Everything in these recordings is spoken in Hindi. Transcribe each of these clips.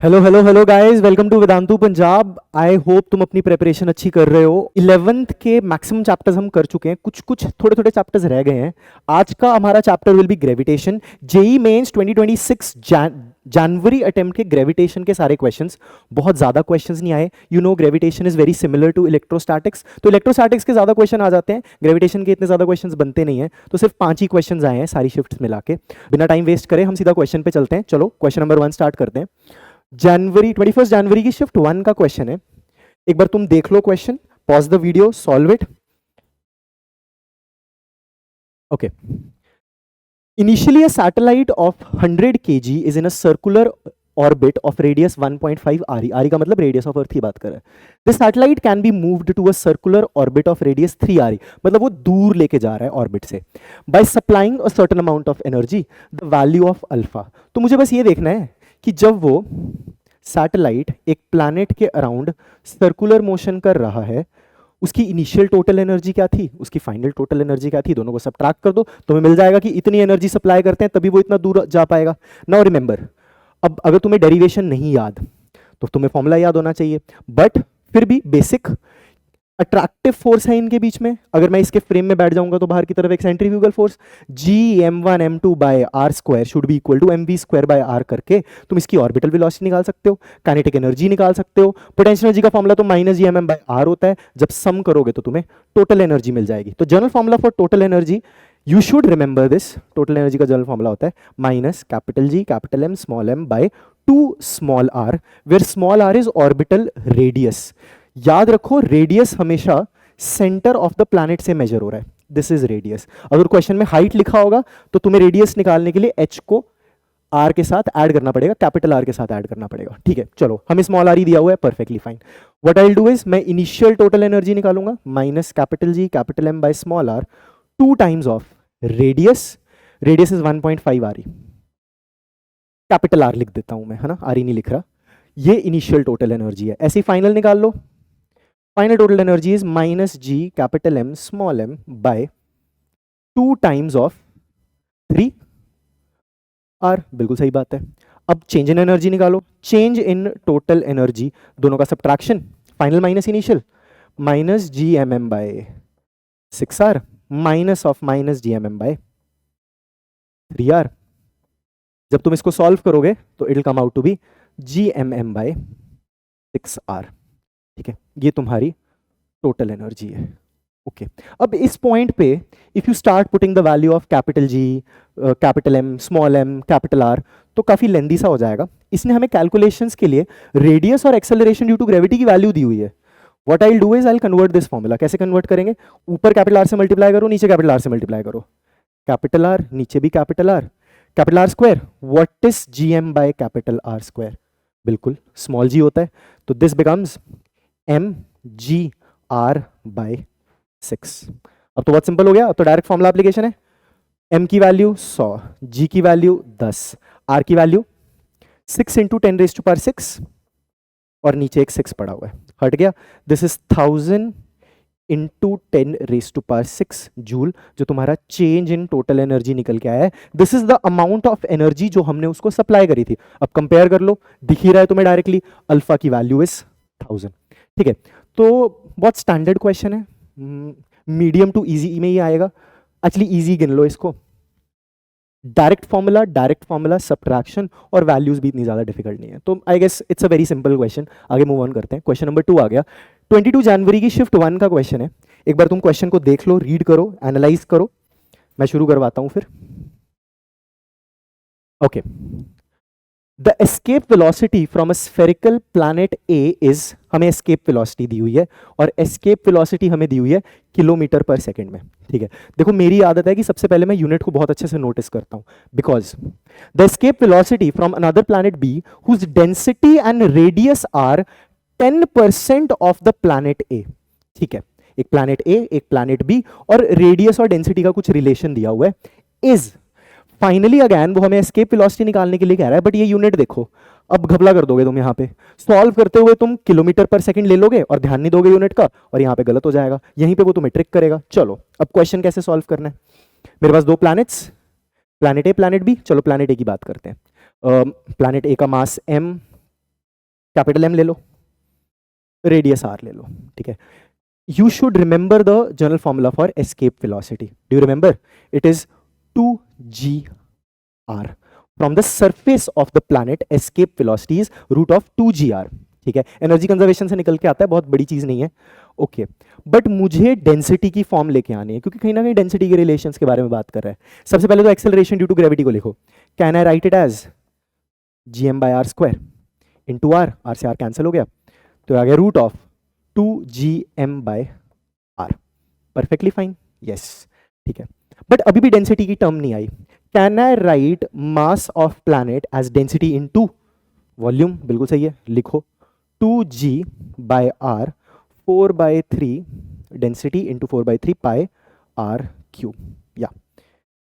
Hello hello hello guys, welcome to Vedantu Punjab. I hope तुम अपनी प्रिपरेशन अच्छी कर रहे हो। 11th के मैक्सिमम चैप्टर्स हम कर चुके हैं, कुछ कुछ थोड़े थोड़े चैप्टर्स रह गए हैं। आज का हमारा chapter will be gravitation. JEE Mains 2026 जनवरी अटेम्प्ट के ग्रेविटेशन के सारे क्वेश्चंस। बहुत ज़्यादा क्वेश्चंस नहीं आए। You know gravitation is very similar to electrostatics, तो इलेक्ट्रोस्टैटिक्स के ज़्यादा क्वेश्चन आ जाते हैं, ग्रेविटेशन के इतने ज़्यादा क्वेश्चंस बनते नहीं हैं। तो सिर्फ 5 ही क्वेश्चन आए हैं सारी शिफ्ट्स मिला के। बिना टाइम वेस्ट करे हम सीधा क्वेश्चन पे चलते हैं। चलो क्वेश्चन नंबर 1 स्टार्ट करते हैं। जनवरी 21 जनवरी की शिफ्ट 1 का क्वेश्चन है। एक बार तुम देख लो question, pause the video, solve it. Okay. Initially, a satellite of 100 kg is in a circular orbit of radius 1.5 RE. RE का मतलब radius of Earth की बात कर रहा है। This satellite can be moved to a circular orbit of radius 3 RE. मतलब वो दूर लेके जा रहा है ऑर्बिट से। By supplying a certain amount of energy, the value of alpha. तो मुझे बस ये देखना है कि जब वो सैटेलाइट एक प्लैनेट के अराउंड सर्कुलर मोशन कर रहा है, उसकी इनिशियल टोटल एनर्जी क्या थी, उसकी फाइनल टोटल एनर्जी क्या थी, दोनों को सब्ट्रैक्ट कर दो, तुम्हें मिल जाएगा कि इतनी एनर्जी सप्लाई करते हैं तभी वो इतना दूर जा पाएगा। नाउ रिमेंबर, अब अगर तुम्हें डेरिवेशन नहीं याद तो तुम्हें फॉर्मूला याद होना चाहिए, बट फिर भी बेसिक अट्रैक्टिव फोर्स है इनके बीच में। अगर मैं इसके फ्रेम में बैठ जाऊंगा तो बाहर की तरफ एक centrifugal force G m1 m2 by R square should be equal to mv square by R करके तुम इसकी ऑर्बिटल वेलोसिटी निकाल सकते हो, काइनेटिक एनर्जी निकाल सकते हो। पोटेंशियल एनर्जी का फॉर्मूला तो minus G M by R होता है, जब सम करोगे तो तुम्हें टोटल एनर्जी मिल जाएगी। तो general formula for total energy, you should remember this, total energy का जनरल फॉर्मूला होता है minus capital G capital M small M by 2 small R, where small R is orbital radius. याद रखो रेडियस हमेशा सेंटर ऑफ द प्लैनेट से मेजर हो रहा है, दिस इज रेडियस। अगर क्वेश्चन में हाइट लिखा होगा तो तुम्हें रेडियस निकालने के लिए एच को आर के साथ ऐड करना पड़ेगा, कैपिटल आर के साथ ऐड करना पड़ेगा। ठीक है, चलो हमें स्मॉल आर ही दिया हुआ है, perfectly fine. What I will do is मैं इनिशियल टोटल एनर्जी निकालूंगा minus capital G capital M by small R 2 times of radius, radius is 1.5 R E, capital R लिख देता हूं मैं, है ना, आर ई नहीं लिख रहा। ये इनिशियल टोटल एनर्जी है, ऐसी फाइनल निकाल लो। Final total energy is minus G capital M small M by 2 times of 3 R, बिल्कुल सही बात है। अब चेंज इन एनर्जी निकालो, चेंज इन टोटल एनर्जी, दोनों का subtraction, final minus initial, minus G M M by 6 R minus of minus G M M by 3 R. जब तुम इसको सॉल्व करोगे तो it will come out to be G M M by 6 R. ठीक है, ये तुम्हारी टोटल एनर्जी है। ओके, अब इस पॉइंट पे if you start putting the value of capital G capital M small M capital R तो काफी लेंदी सा हो जाएगा। इसने हमें कैलकुलेशंस के लिए रेडियस और एक्सेलरेशन ड्यू टू ग्रेविटी की वैल्यू दी हुई है। What I will do is I will convert this formula. कैसे कन्वर्ट करेंगे, ऊपर कैपिटल आर से मल्टीप्लाई करो, नीचे कैपिटल आर से मल्टीप्लाई करो, कैपिटल आर नीचे भी capital R square. What is G M by capital R square, बिल्कुल स्मॉल जी होता है, तो this becomes M G R by 6। अब तो बहुत सिंपल हो गया, अब तो डायरेक्ट फॉर्मूला एप्लीकेशन है। m की वैल्यू 100, g की वैल्यू 10, r की वैल्यू 6 इंटू 10 रेज टू पावर 6 और नीचे एक 6 पड़ा हुआ है, हट गया। This is 1000 into 10 raise to power 6 joule, जो तुम्हारा चेंज इन टोटल एनर्जी निकल के आया है। This is the amount of energy जो हमने उसको सप्लाई करी थी। अब कंपेयर कर लो, दिख ही रहा है तुम्हें डायरेक्टली, अल्फा की वैल्यू इज 1000। ठीक है, तो बहुत स्टैंडर्ड क्वेश्चन है, मीडियम टू इजी में ही आएगा। एक्चुअली इजी गिन लो इसको, डायरेक्ट फॉर्मूला सब्ट्रैक्शन और वैल्यूज भी इतनी ज्यादा डिफिकल्ट नहीं है, तो I guess it's a very simple question. आगे मूव ऑन करते हैं, क्वेश्चन नंबर 2 आ गया। 22 जनवरी की शिफ्ट 1 का क्वेश्चन है। एक बार तुम क्वेश्चन को देख लो, रीड करो, एनालाइज करो, मैं शुरू करवाता हूं फिर। Okay, the escape velocity from a spherical planet A is, हमें एस्केप वेलोसिटी दी हुई है और एस्केप वेलोसिटी हमें दी हुई है किलोमीटर पर सेकंड में। ठीक है, देखो मेरी आदत है कि सबसे पहले मैं यूनिट को बहुत अच्छे से नोटिस करता हूं, because the escape velocity from another planet B whose density and radius are 10% of the planet A. ठीक है, एक प्लैनेट ए एक प्लैनेट बी और रेडियस और डेंसिटी का कुछ रिलेशन दिया हुआ है। इज फाइनली अगेन वो हमें एस्केप वेलोसिटी निकालने के लिए कह रहा है, बट ये यूनिट देखो, अब घबला कर दोगे तुम। यहाँ पे सॉल्व करते हुए तुम किलोमीटर पर सेकंड ले लोगे और ध्यान नहीं दोगे यूनिट का, और यहाँ पे गलत हो जाएगा, यहीं पे वो तुम्हें ट्रिक करेगा। चलो अब क्वेश्चन कैसे सॉल्व करना है। मेरे पास 2 प्लैनेट्स, प्लैनेट ए प्लैनेट बी। चलो प्लैनेट ए की बात करते हैं। प्लैनेट ए का मास m, कैपिटल एम ले लो, रेडियस आर ले लो, ठीक है. You should remember the general formula for escape velocity. Do you remember? It is 2gr. From the surface of the planet, escape velocity is root of 2gr. ठीक है, एनर्जी कंजर्वेशन से निकल के आता है, बहुत बड़ी चीज नहीं है. ओके, बट मुझे डेंसिटी की फॉर्म लेके आनी है, क्योंकि कहीं ना कहीं डेंसिटी के रिलेशंस के बारे में बात कर रहा है. सबसे पहले तो एक्सेलरेशन ड्यू टू ग्रेविटी को लिखो. Can I write it as gm by r square into R, R से आर कैंसिल हो गया, तो आ गया root of 2gm by r. Perfectly fine, yes, ठीक है. बट अभी भी डेंसिटी की टर्म नहीं आई. Can I write mass of planet as density into volume? बिल्कुल सही है, लिखो 2g by r 4/3 density into 4/3 pi r cube. या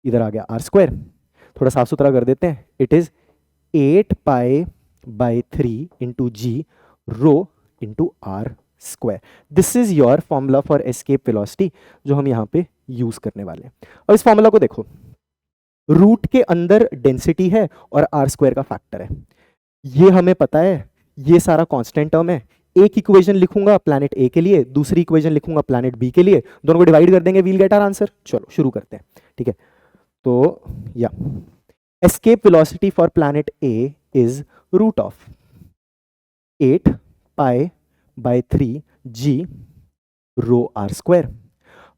इधर आ गया r स्क्वायर, थोड़ा साफ सुथरा कर देते हैं. It is 8π/3 into g rho into r square. This is your formula for escape velocity जो हम यहाँ पे यूज करने वाले हैं. अब इस फॉर्मूला को देखो, रूट के अंदर डेंसिटी है और r स्क्वायर का फैक्टर है, ये हमें पता है. ये सारा कांस्टेंट टर्म है. एक इक्वेशन लिखूंगा प्लैनेट ए के लिए, दूसरी इक्वेशन लिखूंगा प्लैनेट बी के लिए, दोनों को डिवाइड कर देंगे, वील गेट आवर आंसर. चलो शुरू करते हैं, ठीक है. तो या escape velocity for planet A is root of 8π/3 g rho r square.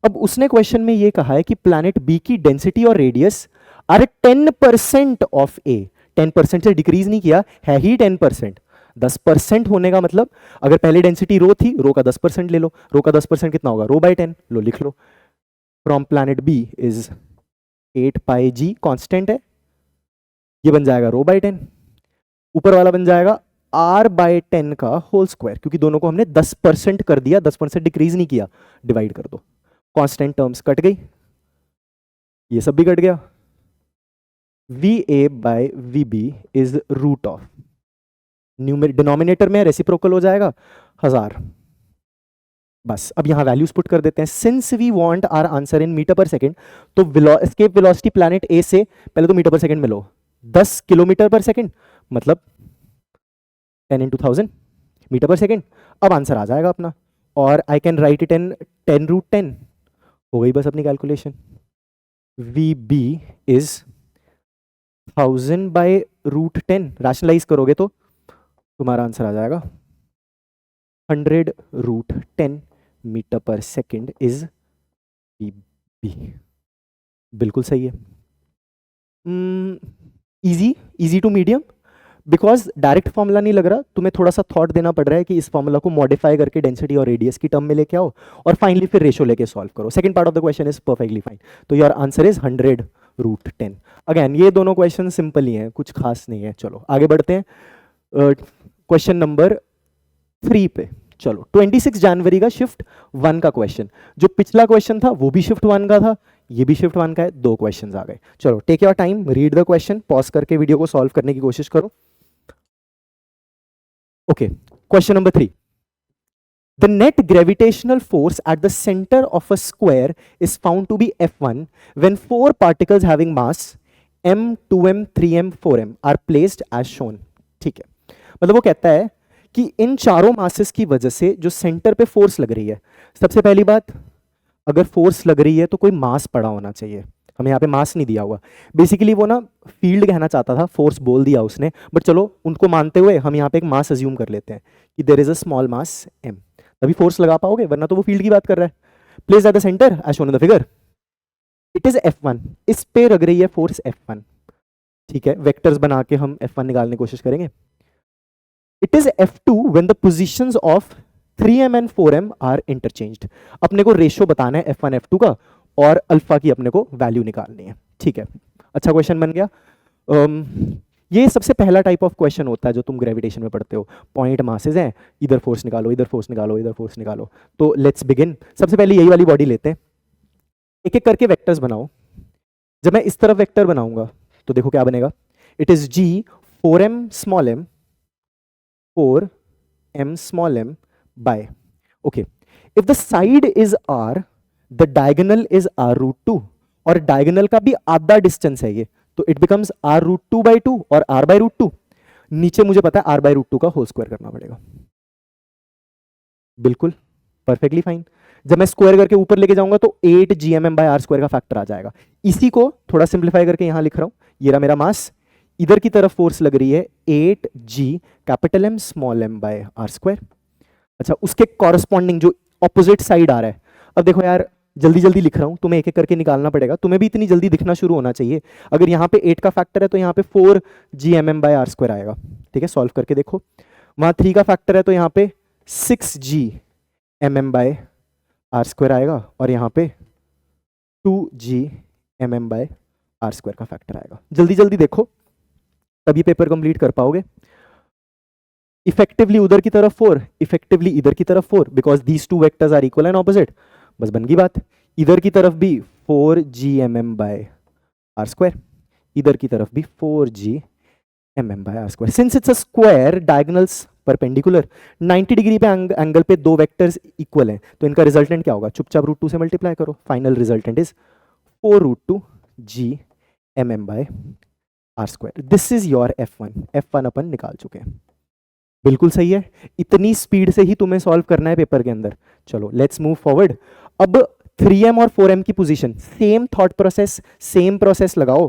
अब उसने क्वेश्चन में ये कहा है कि प्लैनेट बी की डेंसिटी और रेडियस आर 10% ऑफ ए. 10% से डिक्रीज नहीं किया है ही 10%. 10% होने का मतलब, अगर पहले डेंसिटी रो थी, रो का 10% ले लो. रो का 10% कितना होगा? रो बाय 10. लो लिख लो. From planet B is 8πg, constant है, ये बन जाएगा रो बाय 10. ऊपर वाला बन जाएगा r/10 का होल स्क्वायर, क्योंकि दोनों को हमने 10% कर दिया, 10% डिक्रीज नहीं किया. डिवाइड कर दो, कांस्टेंट टर्म्स कट गई, ये सब भी कट गया. VA/VB is root of, denominator में रेसिप्रोकल हो जाएगा 1000. बस अब यहां वैल्यूज पुट कर देते हैं. Since we want our answer in metre per second, तो एस्केप वेलोसिटी प्लैनेट ए से पहले तो मीटर पर सेकंड में लो. 10 किलोमीटर पर सेकंड मतलब 10 × 1000 मीटर पर सेकंड. अब आंसर आ जाएगा अपना, और I can write it in 10√10. हो गई बस अपनी कैलकुलेशन. VB is 1000/√10. रैशनलाइज करोगे तो तुम्हारा आंसर आ जाएगा 100√10 metre per second is VB. बिल्कुल सही है. Easy to medium, because direct formula नहीं लग रहा, तुम्हें थोड़ा सा थॉट देना पड़ रहा है कि इस फॉर्मूला को मॉडिफाई करके डेंसिटी और रेडियस की टर्म में लेके आओ, और फाइनली फिर रेशो लेके सॉल्व करो. Second part of the question is perfectly fine. तो योर आंसर इज 100√10. अगेन ये दोनों क्वेश्चन सिंपल ही हैं, कुछ खास नहीं है. चलो आगे बढ़ते हैं क्वेश्चन नंबर 3 पे. चलो 26 जनवरी का शिफ्ट 1 का क्वेश्चन. जो पिछला क्वेश्चन था वो भी शिफ्ट 1 का था, ये भी शिफ्ट 1 का है. 2 क्वेश्चन आ गए. चलो take your time, read the question, pause करके वीडियो को सॉल्व करने की कोशिश करो. Okay, question number 3. The net gravitational force at the center of a square is found to be F1 when 4 particles having mass m, 2m, 3m, 4m are placed as shown. ठीक है, मतलब वो कहता है कि इन चारों मासेस की वजह से जो सेंटर पे फोर्स लग रही है, सबसे पहली बात, अगर फोर्स लग रही है तो कोई मास पड़ा होना चाहिए. हमें यहाँ पे मास नहीं दिया हुआ. बेसिकली वो ना फील्ड कहना चाहता था, फोर्स बोल दिया उसने, बट चलो उनको मानते हुए हम यहाँ पे एक मास अज्यूम कर लेते हैं कि there is a small mass m. तभी फोर्स लगा पाओगे, वरना तो वो फील्ड की बात कर रहा है. Place at the centre as shown in the figure. It is F1. इस पे लग रही है फोर्स F1. ठीक है, वेक्टर्स बना के हम F1 निकालने की कोशिश करेंगे. It is F2 when the positions of 3m and 4m are interchanged. अपने को रेशियो बताना है F1 F2 का, और अल्फा की अपने को वैल्यू निकालनी है. ठीक है, अच्छा क्वेश्चन बन गया. ये सबसे पहला टाइप ऑफ क्वेश्चन होता है जो तुम ग्रेविटेशन में पढ़ते हो. पॉइंट मासेस हैं, इधर फोर्स निकालो, इधर फोर्स निकालो, इधर फोर्स निकालो. तो लेट्स बिगिन. सबसे पहले यही वाली बॉडी लेते हैं, एक एक करके वेक्टर्स बनाओ. जब मैं इस तरफ वेक्टर बनाऊंगा तो देखो क्या बनेगा. It is G 4m small m 4m small m by. Okay, if the side is R, the diagonal is R√2, और डायगोनल का भी आधा डिस्टेंस है ये, तो इट बिकम्स R√2/2 और R/√2. नीचे मुझे पता है r/√2 का होल स्क्वायर करना पड़ेगा। बिल्कुल परफेक्टली फाइन। जब मैं स्क्वायर करके ऊपर लेके जाऊंगा तो 8 gmm/r² का फैक्टर आ जाएगा। इसी को थोड़ा सिंप्लीफाई करके यहां लिख रहा हूं, ये रहा मेरा मास, इधर की तरफ फोर्स लग रही है 8g(M)(r²). अच्छा, उसके कॉरस्पॉन्डिंग जो ऑपोजिट साइड आ रहा है, अब देखो यार जल्दी जल्दी लिख रहा हूं, तुम्हें एक एक करके निकालना पड़ेगा, तुम्हें भी इतनी जल्दी दिखना शुरू होना चाहिए। अगर यहाँ पे 8 का फैक्टर है तो यहाँ पे 4 gmm/r² आएगा। ठीक है, सॉल्व करके देखो। वहां 3 का फैक्टर है तो यहाँ पे 6 gmm/r² आएगा, और यहाँ पे 2 gmm/r² का फैक्टर आएगा। जल्दी जल्दी देखो तब ये पेपर कंप्लीट कर पाओगे। इफेक्टिवली उधर की तरफ 4, इफेक्टिवली इधर की तरफ 4, because these two vectors are equal and opposite. बस बन गई बात। इधर की तरफ भी 4 gmm/r², इधर की तरफ भी 4 gmm/r²। Since it's a square, diagonals perpendicular, 90 degree पे एंगल पे दो वेक्टर्स इक्वल हैं, तो इनका रिजल्टेंट क्या होगा? चुपचाप √2 से मल्टीप्लाई करो। Final resultant is 4√2 gmm/r²। This is your F1। F1 अपन निकाल चुके हैं। बिल्कुल सही है, इतनी स्पीड से ही तुम्हें सॉल्व करना है पेपर के अंदर। चलो लेट्स मूव फॉरवर्ड। अब 3m और 4m की position, same thought process, same process लगाओ,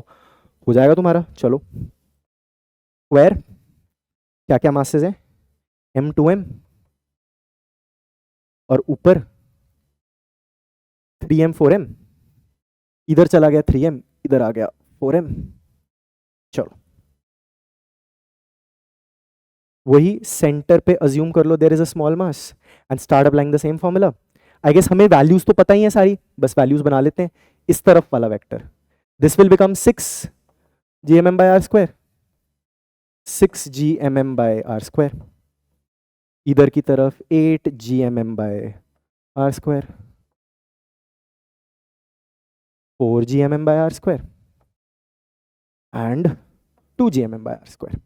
हो जाएगा तुम्हारा। चलो स्क्वायर, क्या क्या मासेस है? m2m, और ऊपर 3m 4m, इधर चला गया 3m, इधर आ गया 4m। चलो वही सेंटर पे अज्यूम कर लो there is a small mass and start applying the same formula. I guess हमें वैल्यूज तो पता ही है सारी, बस वैल्यूज बना लेते हैं। इस तरफ वाला vector, this will become 6 gmm/r², 6 gmm/r²। इधर की तरफ 8 gmm/r², 4 gmm/r² एंड 2 gmm/r²।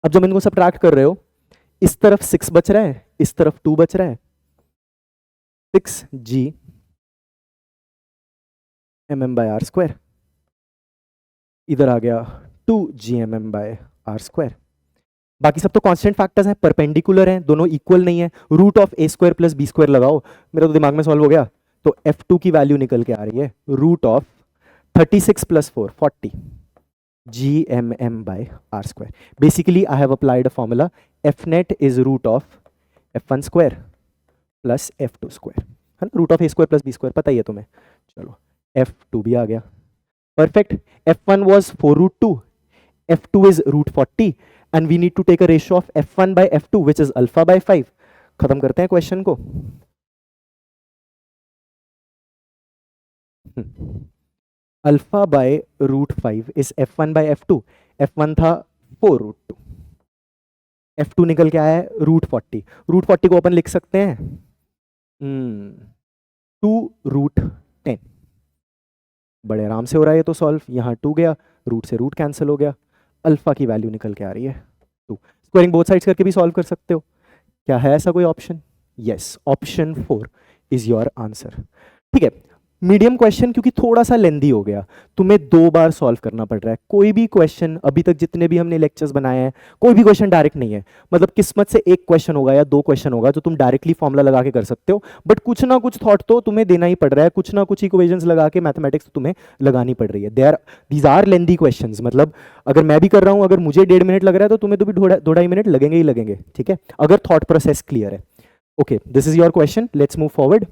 अब जब इनको सब्ट्रैक्ट कर रहे हो, इस तरफ 6 बच रहा है, इस तरफ 2 बच रहा है, 6 gmm/r², इधर आ गया 2 gmm/r²। बाकी सब तो कांस्टेंट फैक्टर्स हैं, परपेंडिकुलर हैं, दोनों इक्वल नहीं है। √(a² + b² लगाओ, मेरा तो दिमाग में सॉल्व हो गया। तो F2 की वैल्यू निकल के आ रही है √36 + 4 40 gmm/r²। Basically, I have applied a formula. Fnet is √(f1² + f2², है ना? √(a² + b², पता ही है तुम्हें। चलो F2 भी आ गया, perfect. F1 was 4√2, F2 is √40, and we need to take a ratio of F1/F2, which is α/5। खत्म करते हैं क्वेश्चन को। α/√5 is F1/F2। F1 था 4√2, F2 निकल के आया है √40। √40 को अपन लिख सकते हैं 2√10। बड़े आराम से हो रहा है ये तो सॉल्व। यहाँ 2 गया, रूट से रूट कैंसिल हो गया, अल्फा की वैल्यू निकल के आ रही है 2। स्क्वायरिंग बोथ साइड्स करके भी सॉल्व कर सकते हो। क्या है ऐसा कोई option? Yes, option 4 is your answer. ठीक है, मीडियम क्वेश्चन क्योंकि थोड़ा सा लेंदी हो गया, तुम्हें 2 बार सॉल्व करना पड़ रहा है। कोई भी क्वेश्चन अभी तक जितने भी हमने लेक्चर्स बनाए हैं, कोई भी क्वेश्चन डायरेक्ट नहीं है। मतलब किस्मत से एक क्वेश्चन होगा या 2 क्वेश्चन होगा जो तुम डायरेक्टली फॉर्मूला लगा के कर सकते हो, बट कुछ ना कुछ थॉट तो तुम्हें देना ही पड़ रहा है, कुछ ना कुछ इक्वेशंस लगा के मैथमेटिक्स तो तुम्हें लगानी पड़ रही है। These are lengthy questions. मतलब अगर मैं भी कर रहा हूं, अगर मुझे 1.5 मिनट लग रहा है तो तुम्हें तो भी 2-2.5 मिनट लगेंगे ही लगेंगे। ठीक है, अगर थॉट प्रोसेस क्लियर है। Okay, this is your question, let's move forward.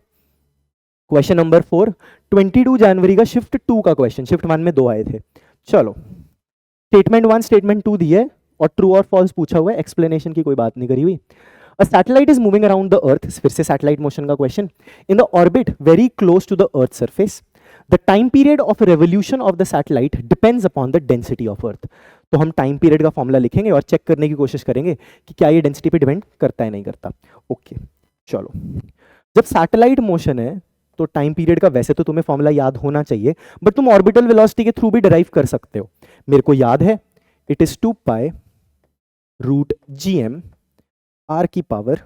Question number 4, 22 जनवरी का शिफ्ट 2 का क्वेश्चन। शिफ्ट 1 में 2 आए थे। चलो, स्टेटमेंट 1 स्टेटमेंट 2 दी है और ट्रू और फॉल्स पूछा हुआ है, एक्सप्लेनेशन की कोई बात नहीं करी हुई। A satellite is moving around the earth, फिर से सैटेलाइट मोशन का question, in the orbit very close to the earth surface. The time period of revolution of the satellite depends upon the density of earth. तो हम टाइम पीरियड का फॉर्मूला लिखेंगे और चेक करने की कोशिश करेंगे कि क्या ये डेंसिटी पे डिपेंड करता है नहीं करता। ओके चलो, जब सैटेलाइट मोशन है तो टाइम पीरियड का वैसे तो तुम्हें फॉर्मूला याद होना चाहिए, बट तुम ऑर्बिटल वेलोसिटी के थ्रू भी डिराइव कर सकते हो। मेरे को याद है, इट इज 2π√gm r की पावर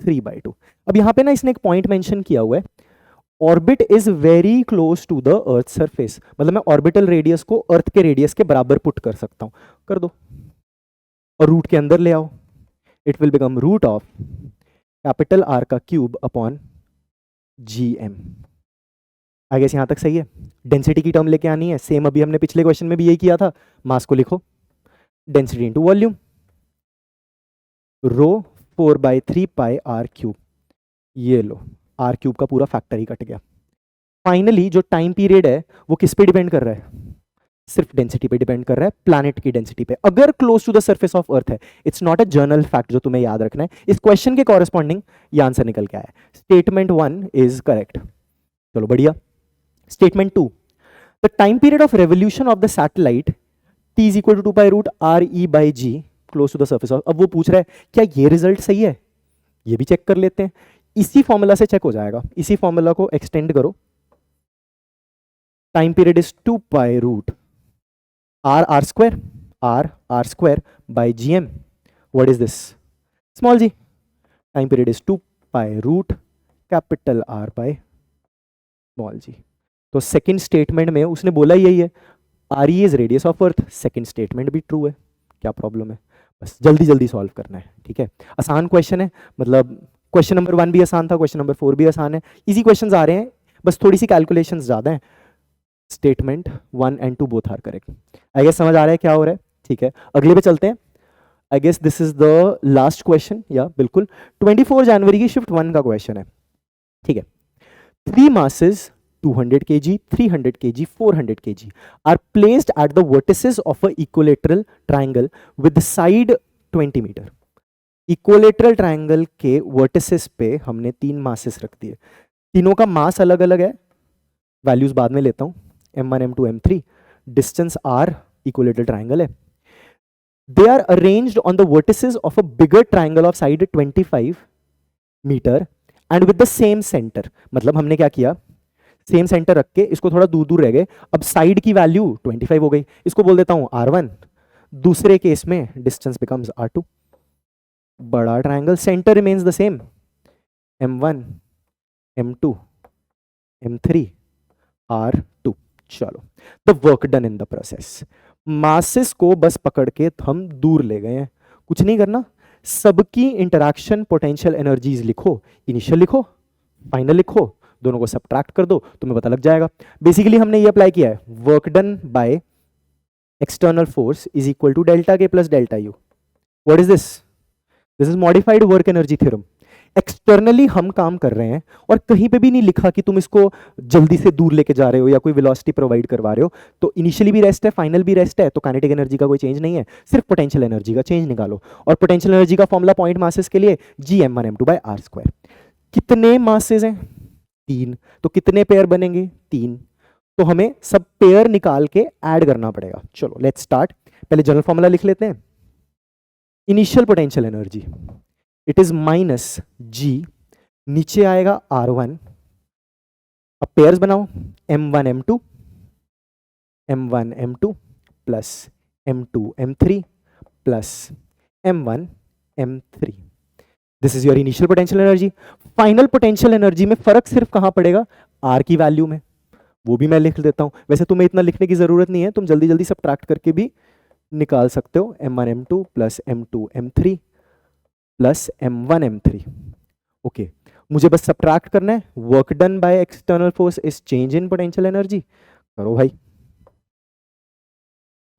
3/2। अब यहां पे ना इसने एक पॉइंट मेंशन किया हुआ है, orbit is very close to the earth surface, मतलब मैं ऑर्बिटल रेडियस को अर्थ के रेडियस के बराबर पुट कर सकता हूं, कर दो और रूट के अंदर ले आओ, it will become root of capital R का cube upon G M. I guess यहां तक सही है। डेंसिटी की टर्म लेके आनी है, सेम अभी हमने पिछले क्वेश्चन में भी यही किया था, मास को लिखो density into volume, rho 4/3 pi R cube, ये लो आर क्यूब का पूरा फैक्टर ही कट गया। फाइनली जो टाइम पीरियड है वो किस पे डिपेंड कर रहा है, सिर्फ डेंसिटी पे डिपेंड कर रहा है, प्लैनेट की डेंसिटी पे, अगर close to the surface of earth है। It's not a general fact जो तुम्हें याद रखना है, इस क्वेश्चन के कॉरेस्पॉन्डिंग ये आंसर निकल के आया। Statement 1 is correct. चलो बढ़िया। Statement 2, the time period of revolution of the satellite t is equal to 2 pi root r e by g close to the surface of, अब वो पूछ रहा है क्या ये रिजल्ट सही है, ये भी चेक कर लेते हैं, इसी फॉर्मूला से चेक हो जाएगा, इसी फॉर्मूला को एक्सटेंड करो, time period is 2 pi root r square by gm, what is this, small g, time period is 2 pi root capital R by small g। तो सेकंड स्टेटमेंट में उसने बोला यही है, R E is radius of earth, second statement भी ट्रू है, क्या प्रॉब्लम है, बस जल्दी जल्दी सॉल्व करना है, ठीक है। आसान क्वेश्चन है, मतलब क्वेश्चन नंबर 1 भी आसान था, क्वेश्चन नंबर 4 भी आसान है, इजी क्वेश्चंस आ रहे हैं, बस थोड़ी सी कैलकुलेशंस ज्यादा हैं। Statement 1 and 2 both are correct. I guess समझ आ रहा है क्या हो रहा है, ठीक है। अगले पे चलते हैं। I guess this is the last question, या बिल्कुल 24 जनवरी की शिफ्ट 1 का क्वेश्चन है, ठीक है। 3 masses 200 kg, 300 kg, 400 kg are placed at the vertices of a equilateral triangle with the side 20 metre. Equilateral triangle के वर्टिसेस पे हमने 3 मासेस रख दिए, तीनों का मास अलग अलग है, वैल्यूज बाद में लेता हूं, m1 m2 m3, distance r, equilateral triangle है, they are arranged on the vertices of a bigger triangle of side 25 metre and with the same centre. मतलब हमने क्या किया, सेम सेंटर रख के इसको थोड़ा दूर दूर रह गए, अब साइड की वैल्यू 25 हो गई, इसको बोल देता हूं R1, दूसरे केस में डिस्टेंस बिकम्स R2, बड़ा triangle, centre remains the same, M1 M2 M3 R2। चलो, the work done in the process, masses को बस पकड़ के हम दूर ले गए हैं, कुछ नहीं करना, सबकी इंटरैक्शन पोटेंशियल एनर्जीज लिखो, इनिशियल लिखो, फाइनल लिखो, दोनों को सब्ट्रैक्ट कर दो, तुम्हें पता लग जाएगा। बेसिकली हमने ये अप्लाई किया है, work done by external force is equal to delta K plus delta U. What is this, this is modified work energy theorem. Externally हम काम कर रहे हैं और कहीं पे भी नहीं लिखा कि तुम इसको जल्दी से दूर लेके जा रहे हो या कोई वेलोसिटी प्रोवाइड करवा रहे हो, तो इनिशियली भी रेस्ट है, फाइनल भी रेस्ट है, तो काइनेटिक एनर्जी का कोई चेंज नहीं है, सिर्फ पोटेंशियल एनर्जी का चेंज निकालो, और पोटेंशियल एनर्जी का फॉर्मूला पॉइंट मासेस के लिए Gm1 m2 by r square. कितने मासेस हैं, 3, तो कितने पेयर बनेंगे, 3, तो हमें सब पेयर निकाल के ऐड करना पड़ेगा। चलो लेट्स स्टार्ट, पहले जनरल फॉर्मूला लिख लेते हैं। Initial potential energy it is minus G, नीचे आएगा R1, अब पेयर्स बनाओ, M1 M2 M1 M2 plus M2 M3 plus M1 M3, this is your initial potential energy. Final potential energy में फर्क सिर्फ कहां पड़ेगा, R की वैल्यू में, वो भी मैं लिख देता हूं, वैसे तुम्हें इतना लिखने की जरूरत नहीं है, तुम जल्दी जल्दी सब्ट्रैक्ट करके भी निकाल सकते हो, M1 M2 plus M2 M3 plus M1 M3। Okay, मुझे बस सब्ट्रैक्ट करना है, work done by external force is change in potential energy, करो भाई,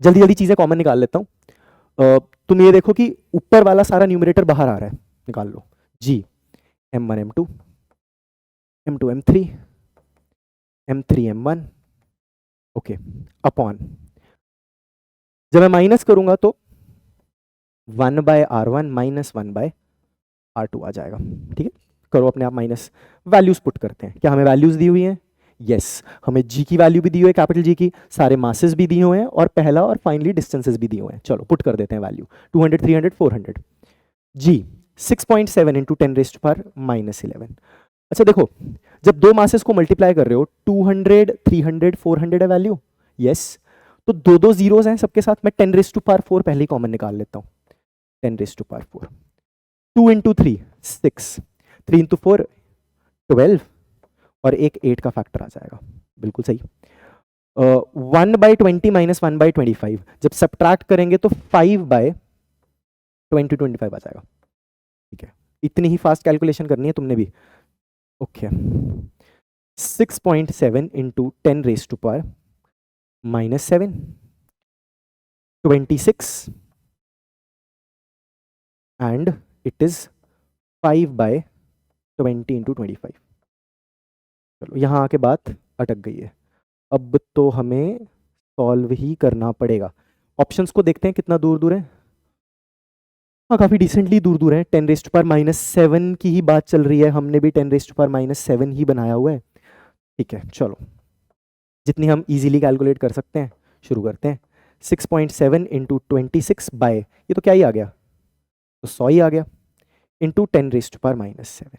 जल्दी जल्दी चीजें कॉमन निकाल लेता हूं। तुम ये देखो कि ऊपर वाला सारा न्यूमरेटर बाहर आ रहा है, निकाल लो, G M1 M2 M2 M3 M3 M1, okay, upon, जब मैं माइनस करूंगा तो 1 bye R1 minus 1 bye R2 आ जाएगा, ठीक है। करो अपने आप माइनस, वैल्यूज पुट करते हैं, क्या हमें वैल्यूज दी हुई हैं, यस, हमें G की वैल्यू भी दी हुई है, कैपिटल G की, सारे मासेस भी दिए हुए हैं, और पहला और फाइनली डिस्टेंसेस भी दिए हुए हैं। चलो पुट कर देते हैं वैल्यू, 200 300 400, G 6.7 इंटू 10⁻⁻11। अच्छा देखो, जब दो मासेस को मल्टीप्लाई कर रहे हो, 200 300 400 है वैल्यू, यस, तो दो दो जीरोस हैं सबके साथ, मैं 10⁻4 पहले ही कॉमन निकाल लेता हूं, 10⁻4, 2 इंटू 3 6, 3 इंटू 4 12, और एक 8 का फैक्टर आ जाएगा, बिल्कुल सही। 1/20 माइनस 1/25, जब सब्ट्रैक्ट करेंगे तो 5/20 आ जाएगा। ठीक है, इतनी ही फास्ट कैलकुलेशन करनी है तुमने भी। Okay, 6.7 into 10 raise to power -7, 26 and it is 5/20 into 25। चलो यहाँ आके बात अटक गई है, अब तो हमें सॉल्व ही करना पड़ेगा। ऑप्शंस को देखते हैं कितना दूर दूर है। हाँ, काफी डिसेंटली दूर दूर है। 10 रेज टू पावर -7 की ही बात चल रही है, हमने भी 10 रेज टू पावर -7 ही बनाया हुआ है। ठीक है, चलो जितनी हम इजीली कैलकुलेट कर सकते हैं शुरू करते हैं। 6.7 इंटू 26 बाय, ये तो क्या ही आ गया, तो 100 ही आ गया, into 10 raise to power -7।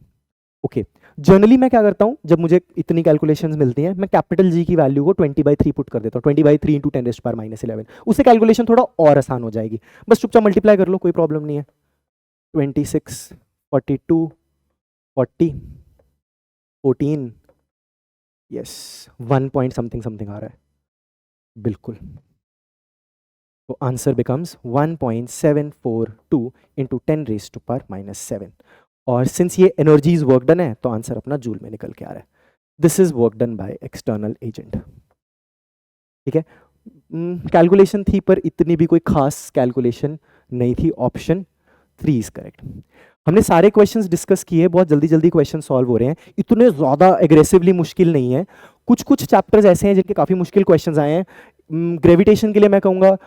Okay, generally मैं क्या करता हूँ, जब मुझे इतनी कैलकुलेशंस मिलती हैं, मैं कैपिटल जी की वैल्यू को 20/3 पुट कर देता हूँ। 20/3 इंटू 10 रेज टू पावर -11, उससे कैलकुलेशन थोड़ा और आसान हो जाएगी। बस चुपचाप मल्टीप्लाई कर लो, कोई प्रॉब्लम नहीं है। 26, 42, 40, 14, यस 1 पॉइंट समथिंग समथिंग आ रहा है, बिल्कुल। तो answer becomes 1.742 into 10 raise to power -7। और सिंस ये एनर्जी इज वर्क डन है, तो आंसर अपना जूल में निकल के आ रहा है। This is work done by external agent. ठीक है, कैलकुलेशन थी पर इतनी भी कोई खास कैलकुलेशन नहीं थी। Option 3 is correct. हमने सारे क्वेश्चंस डिस्कस किए, बहुत जल्दी जल्दी क्वेश्चन सॉल्व हो रहे हैं, इतने ज़्यादा एग्रेसिवली मुश्किल नहीं है। कुछ कुछ चैप्टर्स ऐसे हैं जिनके काफ़ी मुश्किल क्वेश्चंस आए हैं। ग्रेविटेशन के लिए मैं कहूँगा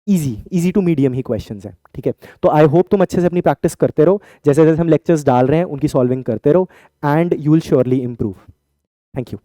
इजी टू मीडियम ही क्वेश्चंस हैं। ठीक है, तो आई होप तुम अच्छे से अपनी प्रैक्टिस करते रहो, जैसे जैसे हम लेक्चर्स डाल रहे हैं उनकी सॉल्विंग करते रहो, and you will surely improve. Thank you.